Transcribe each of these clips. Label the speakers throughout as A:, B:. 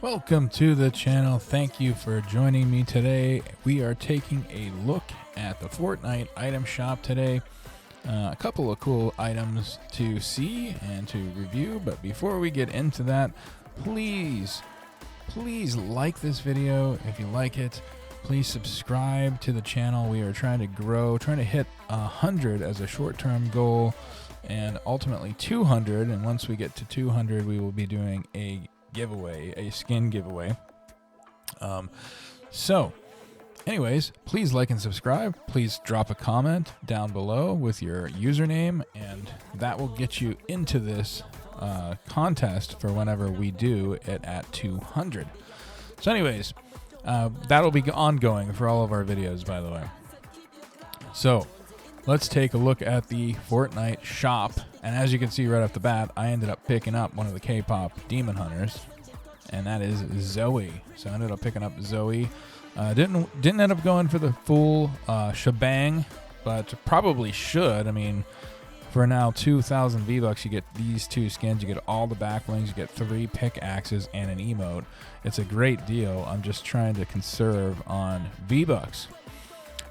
A: Welcome to the channel. Thank you for joining me today. We are taking a look at the Fortnite Item Shop today. A couple of cool items to see and to review, but before we get into that, please like this video if you like it. Please subscribe to the channel. We are trying to grow, trying to hit 100 as a short-term goal, and ultimately 200. And once we get to 200, we will be doing a giveaway, a skin giveaway. So anyways, please like and subscribe. Please drop a comment down below with your username, and that will get you into this contest for whenever we do it at 200. So anyways, that'll be ongoing for all of our videos, by the way. So let's take a look at the Fortnite shop. And as you can see right off the bat, I ended up picking up one of the K-pop demon hunters, and that is Zoe. So I ended up picking up Zoe. Didn't end up going for the full shebang, but probably should. I mean, for now 2,000 V-Bucks, you get these two skins. You get all the backlings. You get 3 pickaxes and an emote. It's a great deal. I'm just trying to conserve on V-Bucks.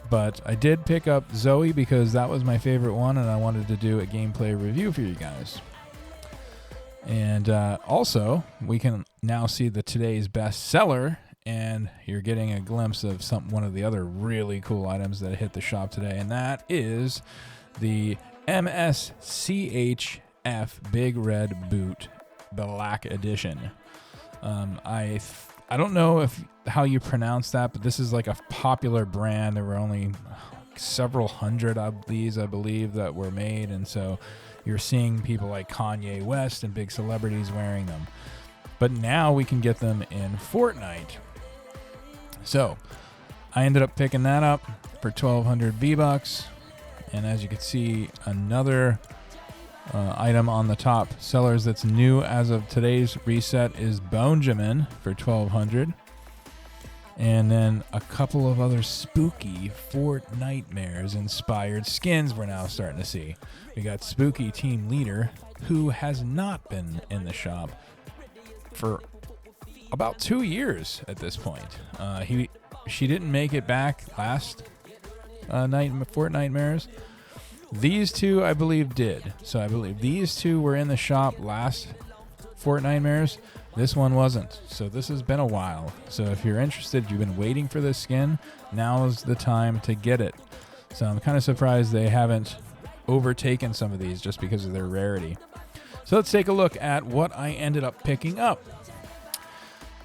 A: But I did pick up Zoe because that was my favorite one, and I wanted to do a gameplay review for you guys. And also, we can now see the today's best seller, and you're getting a glimpse of one of the other really cool items that hit the shop today, and that is the MSCHF Big Red Boot Black Edition. I don't know how you pronounce that, but this is like a popular brand. There were only several hundred of these, I believe, that were made, and so you're seeing people like Kanye West and big celebrities wearing them. But now we can get them in Fortnite. So I ended up picking that up for 1,200 V-Bucks, and as you can see, another item on the top sellers that's new as of today's reset is Benjamin for 1,200, and then a couple of other spooky Fortnitemares inspired skins we're now starting to see. We got Spooky Team Leader, who has not been in the shop for about 2 years at this point. She didn't make it back last night in Fortnitemares. These two, I believe, did. So I believe these two were in the shop last Fortnitemares. This one wasn't. So this has been a while. So if you're interested, you've been waiting for this skin, now is the time to get it. So I'm kind of surprised they haven't overtaken some of these just because of their rarity. So let's take a look at what I ended up picking up.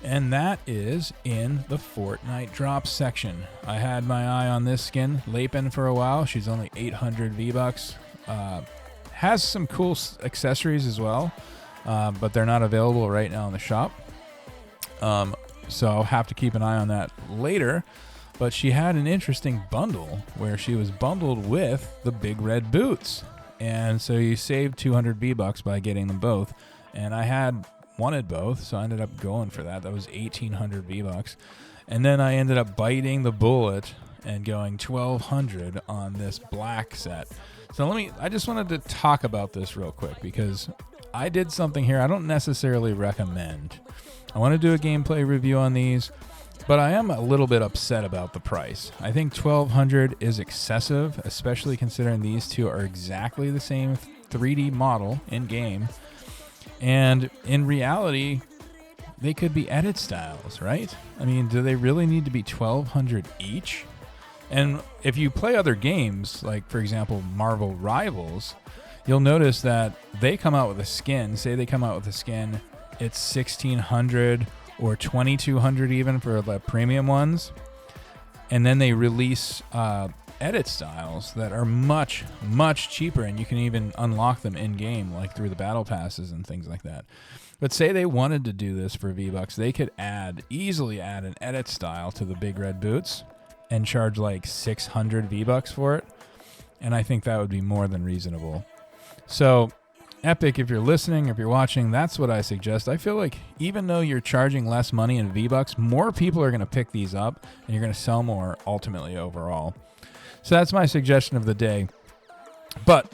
A: And that is in the Fortnite drops section. I had my eye on this skin, Lapin, for a while. She's only 800 V-Bucks. Has some cool accessories as well, but they're not available right now in the shop. So I'll have to keep an eye on that later. But she had an interesting bundle where she was bundled with the Big Red Boots. And so you saved 200 V-Bucks by getting them both. And I wanted both, so I ended up going for that. That was 1,800 V-Bucks. And then I ended up biting the bullet and going 1,200 on this black set. So I just wanted to talk about this real quick because I did something here I don't necessarily recommend. I want to do a gameplay review on these, but I am a little bit upset about the price. I think 1,200 is excessive, especially considering these two are exactly the same 3D model in game. And in reality, they could be edit styles, right? I mean, do they really need to be 1,200 each? And if you play other games, like, for example, Marvel Rivals, you'll notice that they come out with a skin. Say they come out with a skin, it's 1,600 or 2,200 even for the premium ones. And then they release edit styles that are much cheaper, and you can even unlock them in game, like through the battle passes and things like that. But say they wanted to do this for V-Bucks, they could easily add an edit style to the Big Red Boots and charge like 600 V-Bucks for it, and I think that would be more than reasonable. So Epic, if you're listening, if you're watching, that's what I suggest. I feel like even though you're charging less money in V-Bucks, more people are going to pick these up, and you're going to sell more ultimately overall. So that's my suggestion of the day. But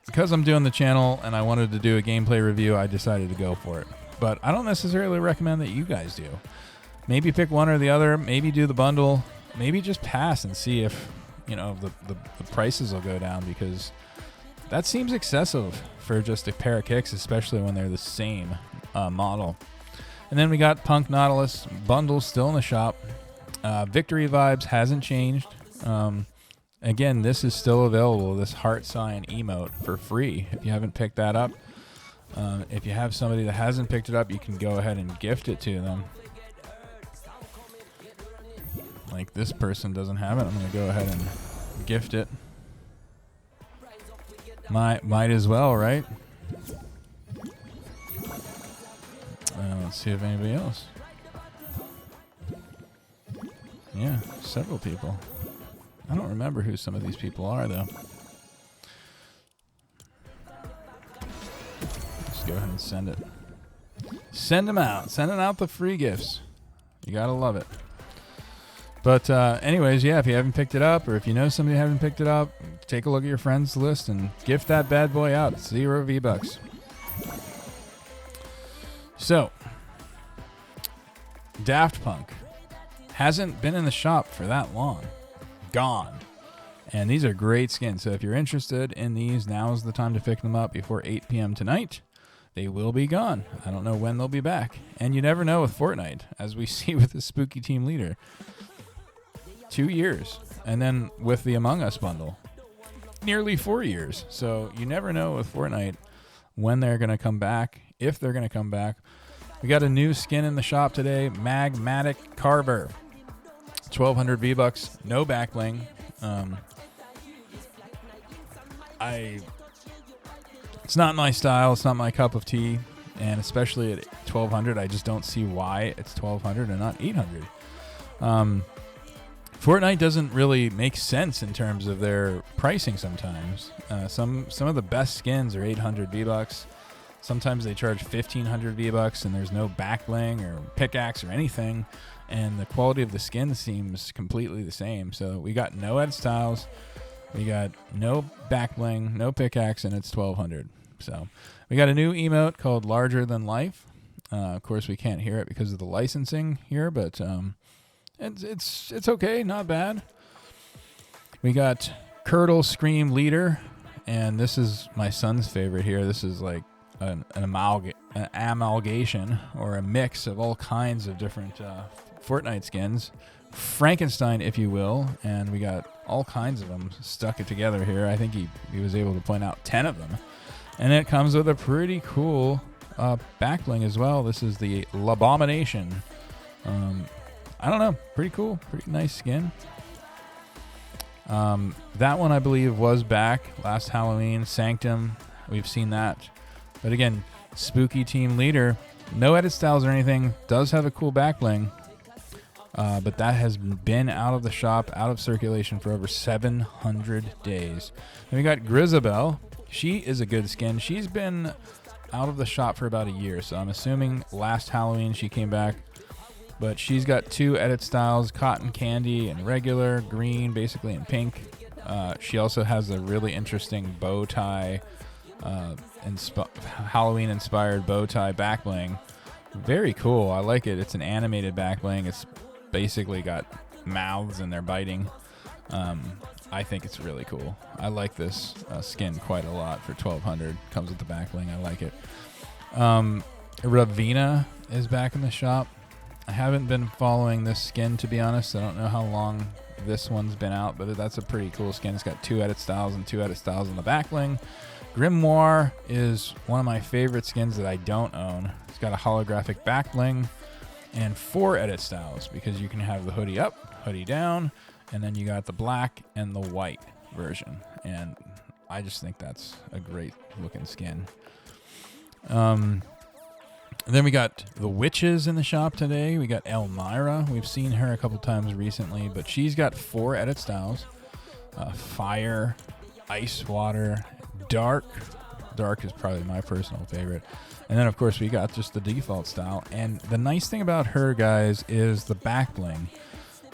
A: because I'm doing the channel and I wanted to do a gameplay review, I decided to go for it. but I don't necessarily recommend that you guys do. Maybe pick one or the other. Maybe do the bundle. Maybe just pass and see if, you know, the prices will go down, because that seems excessive for just a pair of kicks, especially when they're the same model. And then we got Punk Nautilus bundle still in the shop. Victory Vibes hasn't changed. Again, this is still available, this heart sign emote, for free. If you haven't picked that up, if you have somebody that hasn't picked it up, you can go ahead and gift it to them. Like this person doesn't have it, I'm going to go ahead and gift it. Might as well, right? Let's see if anybody else. Yeah, several people. I don't remember who some of these people are, though. Just go ahead and send it. Send them out. Sending out the free gifts. You gotta love it. But anyways, yeah, if you haven't picked it up, or if you know somebody who hasn't picked it up, take a look at your friends list and gift that bad boy out. It's 0 V-Bucks. So, Daft Punk hasn't been in the shop for that long. Gone. And these are great skins. So if you're interested in these, now is the time to pick them up before 8 p.m. tonight. They will be gone. I don't know when they'll be back. And you never know with Fortnite, as we see with the Spooky Team Leader. 2 years. And then with the Among Us bundle, nearly 4 years. So you never know with Fortnite when they're going to come back, if they're going to come back. We got a new skin in the shop today, Magmatic Carver. 1,200 V-Bucks, no back bling. It's not my style. It's not my cup of tea, and especially at 1,200, I just don't see why it's 1,200 and not 800. Fortnite doesn't really make sense in terms of their pricing sometimes. Some of the best skins are 800 V-Bucks. Sometimes they charge 1,500 V-Bucks, and there's no back bling or pickaxe or anything. And the quality of the skin seems completely the same. So we got no edit styles, we got no back bling, no pickaxe, and it's 1,200. So we got a new emote called Larger Than Life. Of course, we can't hear it because of the licensing here, but it's okay, not bad. We got Curdle Scream Leader, and this is my son's favorite here. This is like an amalgamation or a mix of all kinds of different Fortnite skins, Frankenstein, if you will, and we got all kinds of them stuck it together here. I think he was able to point out 10 of them, and it comes with a pretty cool back bling as well. This is the Labomination. I don't know, pretty cool, pretty nice skin. That one I believe was back last Halloween. Sanctum, we've seen that, but again, Spooky Team Leader, no edit styles or anything, does have a cool back bling. But that has been out of the shop, out of circulation for over 700 days. Then we got Grisabelle. She is a good skin. She's been out of the shop for about a year, so I'm assuming last Halloween she came back. But she's got 2 edit styles, Cotton Candy and regular, green basically, and pink. She also has a really interesting bow tie, Halloween-inspired bow tie back bling. Very cool. I like it. It's an animated back bling. It's basically got mouths and they're biting. I think it's really cool. I like this skin quite a lot for 1,200. Comes with the back bling. I like it. Ravina is back in the shop. I haven't been following this skin, to be honest. I don't know how long this one's been out, but that's a pretty cool skin. It's got 2 edit styles and 2 edit styles on the back bling. Grimoire is one of my favorite skins that I don't own. It's got a holographic back bling and 4 edit styles, because you can have the hoodie up, hoodie down, and then you got the black and the white version. And I just think that's a great looking skin. And then we got the Witches in the shop today. We got Elmira. We've seen her a couple times recently, but she's got 4 edit styles. Fire, Ice Water, Dark. Dark is probably my personal favorite. And then, of course, we got just the default style. And the nice thing about her, guys, is the back bling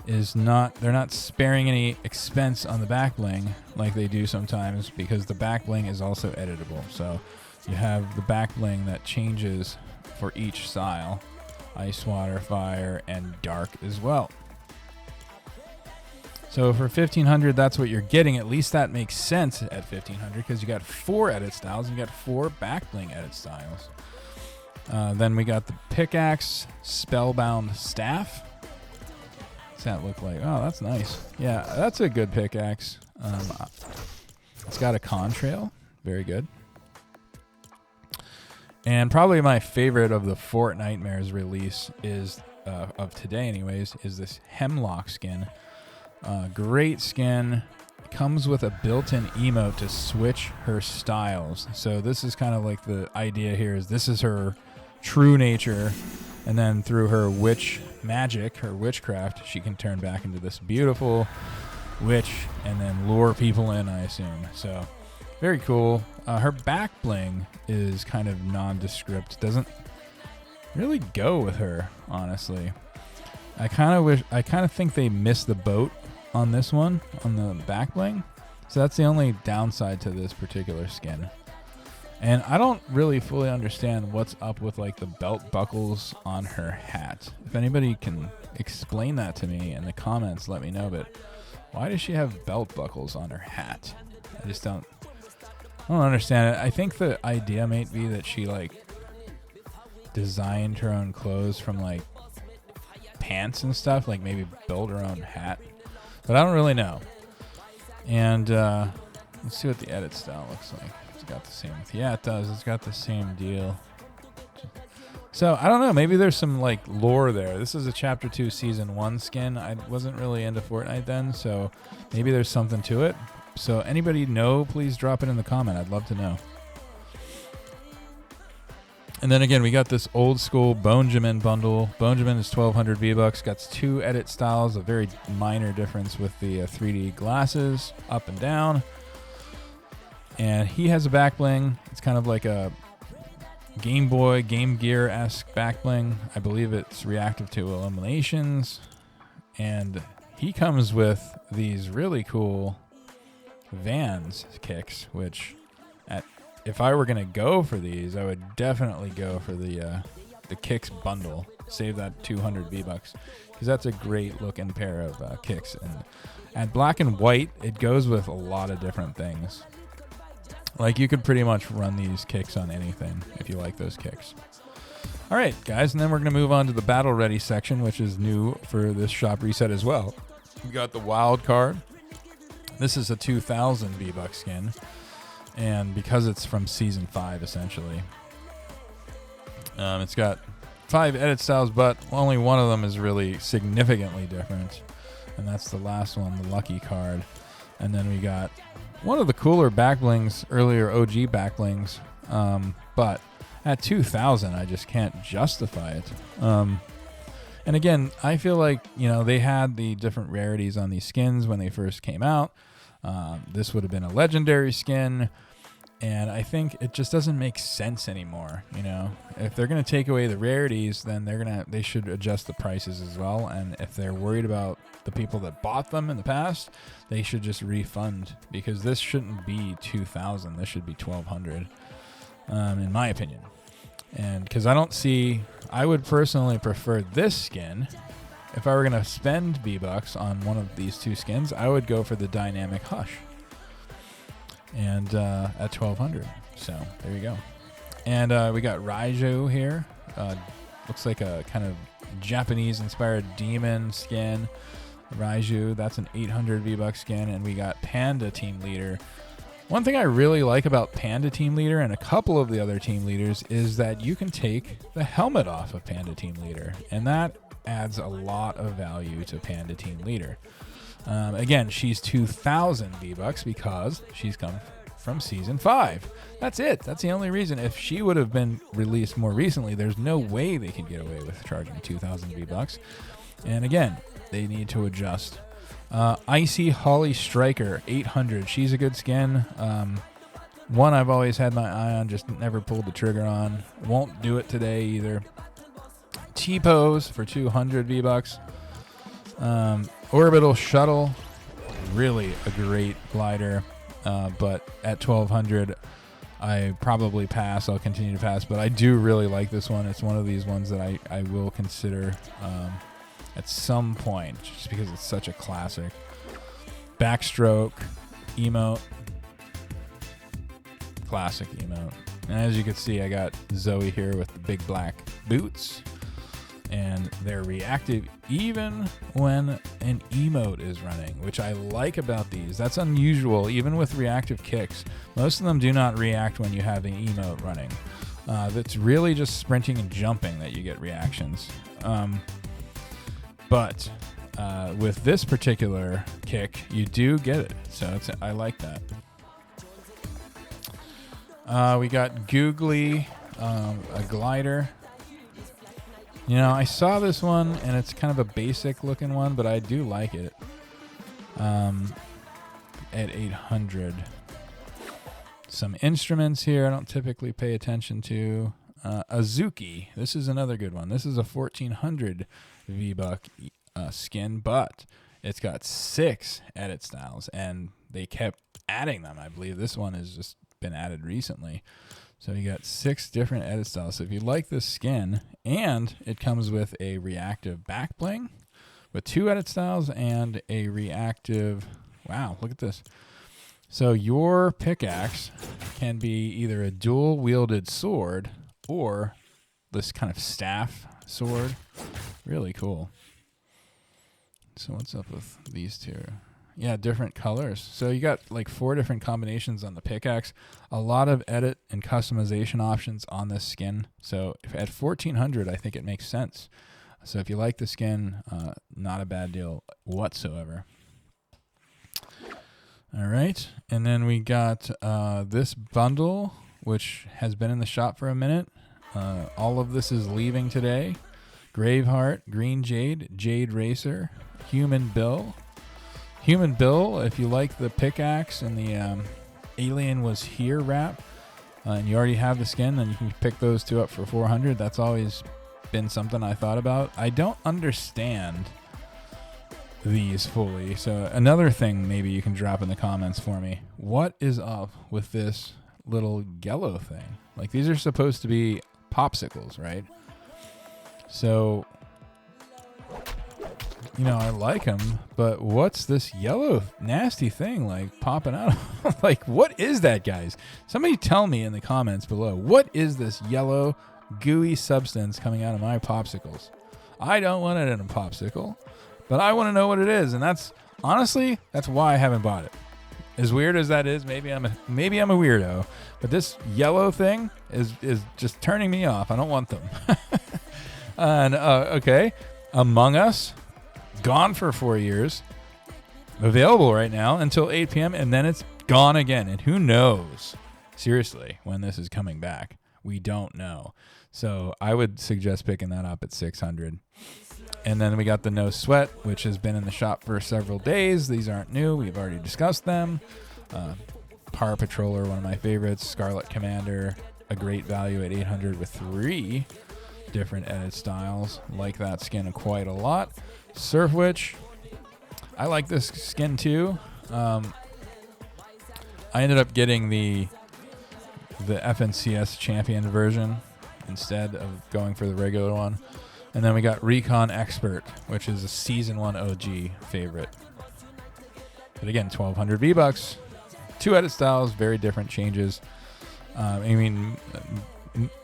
A: is not, they're not sparing any expense on the back bling like they do sometimes, because the back bling is also editable. So you have the back bling that changes for each style. Ice, water, fire, and dark as well. So for 1500, that's what you're getting. At least that makes sense at 1500 because you got 4 edit styles and you got 4 back bling edit styles. Then we got the pickaxe, spellbound staff. What's that look like? Oh, that's nice. Yeah, that's a good pickaxe. It's got a contrail. Very good. And probably my favorite of the Fortnitemares release is, of today anyways, is this Hemlock skin. Great skin. Comes with a built-in emote to switch her styles. So this is kind of like the idea here is this is her true nature, and then through her witch magic, her witchcraft, she can turn back into this beautiful witch and then lure people in, I assume. So very cool. Her back bling is kind of nondescript. Doesn't really go with her, honestly. I kind of think they missed the boat on this one, on the back bling. So that's the only downside to this particular skin. And I don't really fully understand what's up with like the belt buckles on her hat. If anybody can explain that to me in the comments, let me know. But why does she have belt buckles on her hat? I just don't understand it. I think the idea might be that she like designed her own clothes from like pants and stuff, like maybe build her own hat. But I don't really know. And let's see what the edit style looks like. It's got the same. Yeah, it does. It's got the same deal. So I don't know. Maybe there's some like lore there. This is a Chapter 2 Season 1 skin. I wasn't really into Fortnite then, so maybe there's something to it. So anybody know, please drop it in the comment. I'd love to know. And then again, we got this old school Bonjamin bundle. Bonjamin is 1,200 V-Bucks. Got 2 edit styles, a very minor difference with the 3D glasses, up and down. And he has a back bling. It's kind of like a Game Boy, Game Gear-esque back bling. I believe it's reactive to eliminations. And he comes with these really cool Vans kicks, which if I were going to go for these, I would definitely go for the kicks bundle. Save that 200 V-Bucks because that's a great looking pair of kicks. And at black and white, it goes with a lot of different things. Like you could pretty much run these kicks on anything if you like those kicks. All right, guys, and then we're going to move on to the Battle Ready section, which is new for this shop reset as well. We got the wild card. This is a 2,000 V-Buck skin, and because it's from Season 5, essentially. It's got 5 edit styles, but only one of them is really significantly different, and that's the last one, the lucky card. And then we got one of the cooler back blings, earlier OG back blings, but at 2,000, I just can't justify it. And again, I feel like, you know, they had the different rarities on these skins when they first came out. This would have been a legendary skin, and I think it just doesn't make sense anymore. You know, if they're going to take away the rarities, then they should adjust the prices as well. And if they're worried about the people that bought them in the past, they should just refund, because this shouldn't be 2,000. This should be 1,200, in my opinion. And because I would personally prefer this skin. If I were going to spend V-Bucks on one of these 2 skins, I would go for the Dynamic Hush. And at 1,200. So there you go. And we got Raiju here. Looks like a kind of Japanese-inspired demon skin. Raiju, that's an 800 V-Buck skin. And we got Panda Team Leader. One thing I really like about Panda Team Leader and a couple of the other team leaders is that you can take the helmet off of Panda Team Leader, and that adds a lot of value to Panda Team Leader. Again, she's 2,000 V-Bucks because she's come from Season 5. That's it. That's the only reason. If she would have been released more recently, there's no way they could get away with charging 2,000 V-Bucks. And again, they need to adjust. Icy Holly Striker, 800. She's a good skin. One I've always had my eye on, just never pulled the trigger on. Won't do it today either. T-Pose for 200 V-Bucks. Orbital Shuttle, really a great glider, but at 1,200. I probably pass. I'll continue to pass, but I do really like this one. It's one of these ones that I will consider at some point, just because it's such a classic. Backstroke, emote, classic emote. And as you can see, I got Zoe here with the big black boots, and they're reactive even when an emote is running, which I like about these. That's unusual, even with reactive kicks. Most of them do not react when you have an emote running. That's really just sprinting and jumping that you get reactions. But with this particular kick, you do get it. So I like that. We got Googly, a glider. You know, I saw this one, and it's kind of a basic looking one, but I do like it. At 800. Some instruments here I don't typically pay attention to. Azuki. This is another good one. This is a 1400 V-Buck skin, but it's got 6 edit styles, and they kept adding them. I believe this one has just been added recently. So you got 6 different edit styles. So if you like this skin, and it comes with a reactive back bling with 2 edit styles and a reactive, wow, look at this. So your pickaxe can be either a dual wielded sword or this kind of staff sword. Really cool. So what's up with these two? Yeah, different colors. So you got like 4 different combinations on the pickaxe. A lot of edit and customization options on this skin. So at 1400, I think it makes sense. So if you like the skin, not a bad deal whatsoever. All right, and then we got this bundle, which has been in the shop for a minute. All of this is leaving today. Graveheart, Green Jade, Jade Racer, Human Bill. Human Bill, if you like the pickaxe and the Alien Was Here wrap, and you already have the skin, then you can pick those 2 up for 400. That's always been something I thought about. I don't understand these fully, so another thing maybe you can drop in the comments for me. What is up with this little yellow thing? Like, these are supposed to be popsicles, right? So, you know, I like them, but what's this yellow nasty thing like popping out? Like, what is that, guys? Somebody tell me in the comments below. What is this yellow gooey substance coming out of my popsicles? I don't want it in a popsicle, but I want to know what it is, and that's honestly, that's why I haven't bought it. As weird as that is, maybe I'm a weirdo, but this yellow thing is just turning me off. I don't want them. And okay, Among Us, gone for 4 years, available right now until 8 p.m., and then it's gone again. And who knows, seriously, when this is coming back? We don't know. So I would suggest picking that up at 600. And then we got the No Sweat, which has been in the shop for several days. These aren't new. We've already discussed them. Power Patroller, one of my favorites. Scarlet Commander, a great value at 800 with 3 different edit styles. Like that skin quite a lot. Surf Witch, I like this skin too. I ended up getting the FNCS Champion version instead of going for the regular one. And then we got Recon Expert, which is a Season 1 OG favorite. But again, 1,200 V-Bucks. 2 edit styles, very different changes.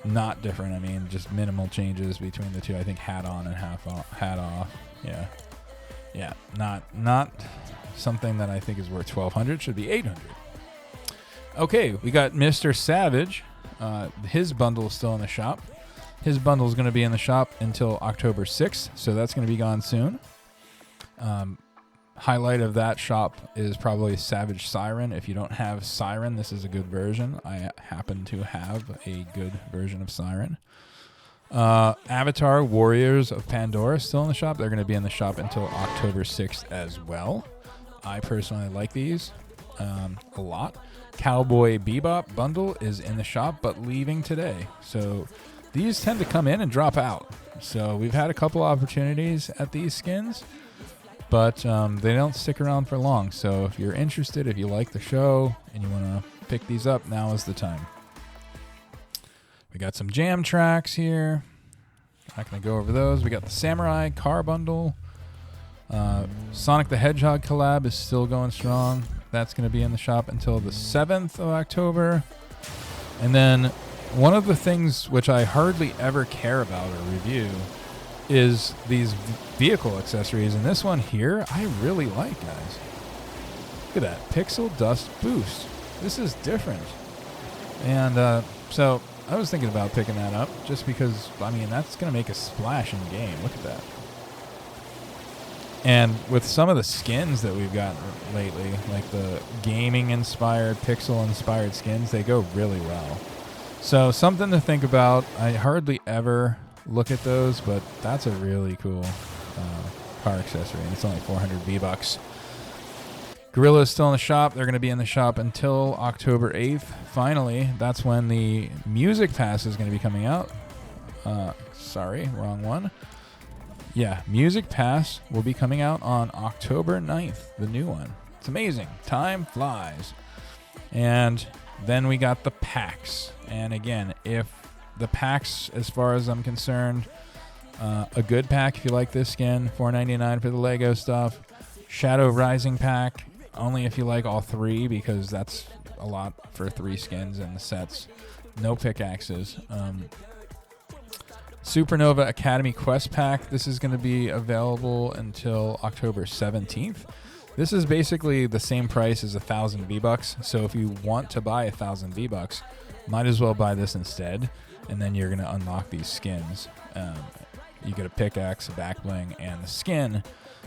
A: Not different. I mean, just minimal changes between the two. I think hat on and hat off. Yeah. Not something that I think is worth 1,200. Should be 800. Okay, we got Mr. Savage. His bundle is still in the shop. His bundle is going to be in the shop until October 6th, so that's going to be gone soon. Highlight of that shop is probably Savage Siren. If you don't have Siren, this is a good version. I happen to have a good version of Siren. Avatar Warriors of Pandora still in the shop. They're going to be in the shop until October 6th as well. I personally like these a lot. Cowboy Bebop bundle is in the shop, but leaving today. So these tend to come in and drop out. So we've had a couple opportunities at these skins, but they don't stick around for long. So if you're interested, if you like the show and you want to pick these up, now is the time. We got some jam tracks here. Not going to go over those. We got the Samurai Car Bundle. Sonic the Hedgehog collab is still going strong. That's going to be in the shop until the 7th of October. And then one of the things which I hardly ever care about or review is these vehicle accessories. And this one here, I really like, guys. Look at that. Pixel Dust Boost. This is different. And so I was thinking about picking that up just because, I mean, that's going to make a splash in the game. Look at that. And with some of the skins that we've got lately, like the gaming-inspired, pixel-inspired skins, they go really well. So something to think about. I hardly ever look at those, but that's a really cool car accessory, and it's only 400 V-Bucks. Gorilla's still in the shop. They're going to be in the shop until October 8th. Finally, that's when the Music Pass is going to be coming out. Sorry, wrong one. Yeah, Music Pass will be coming out on October 9th, the new one. It's amazing. Time flies. And then we got the packs. And again, if the packs, as far as I'm concerned, a good pack if you like this skin, $4.99 for the Lego stuff. Shadow Rising pack, only if you like all three, because that's a lot for 3 skins in the sets. No pickaxes. Supernova Academy Quest Pack. This is going to be available until October 17th. This is basically the same price as 1,000 V-Bucks. So if you want to buy 1,000 V-Bucks, might as well buy this instead. And then you're going to unlock these skins. You get a pickaxe, a back bling, and the skin.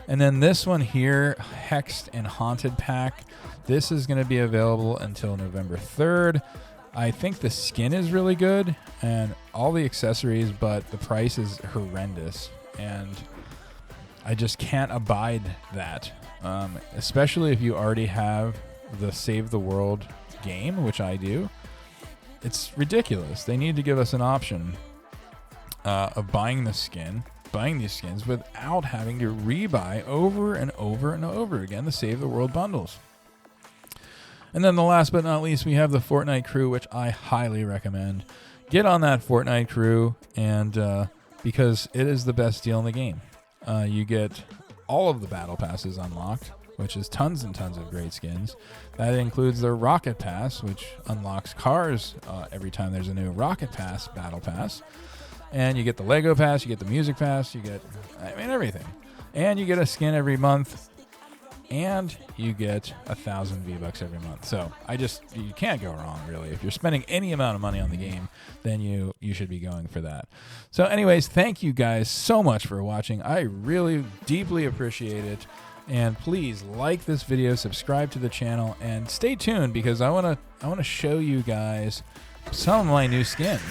A: And then this one here, Hexed and Haunted Pack. This is going to be available until November 3rd. I think the skin is really good and all the accessories, but the price is horrendous. And I just can't abide that. Especially if you already have the Save the World game, which I do. It's ridiculous. They need to give us an option of buying these skins without having to rebuy over and over and over again the Save the World bundles. And then the last but not least, we have the Fortnite crew, which I highly recommend. Get on that Fortnite crew, and because it is the best deal in the game. You get all of the battle passes unlocked, which is tons and tons of great skins. That includes the Rocket Pass, which unlocks cars every time there's a new Rocket Pass battle pass. And you get the Lego Pass, you get the Music Pass, you get, everything. And you get a skin every month. And you get 1,000 V-Bucks every month. So you can't go wrong, really. If you're spending any amount of money on the game, then you should be going for that. So anyways, thank you guys so much for watching. I really deeply appreciate it. And please like this video, subscribe to the channel, and stay tuned because I want to show you guys some of my new skins.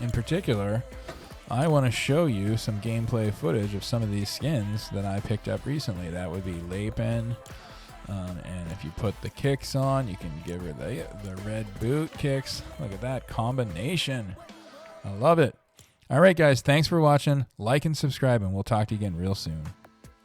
A: In particular, I want to show you some gameplay footage of some of these skins that I picked up recently. That would be Lapin. And if you put the kicks on, you can give her the red boot kicks. Look at that combination. I love it. All right, guys, thanks for watching. Like and subscribe, and we'll talk to you again real soon.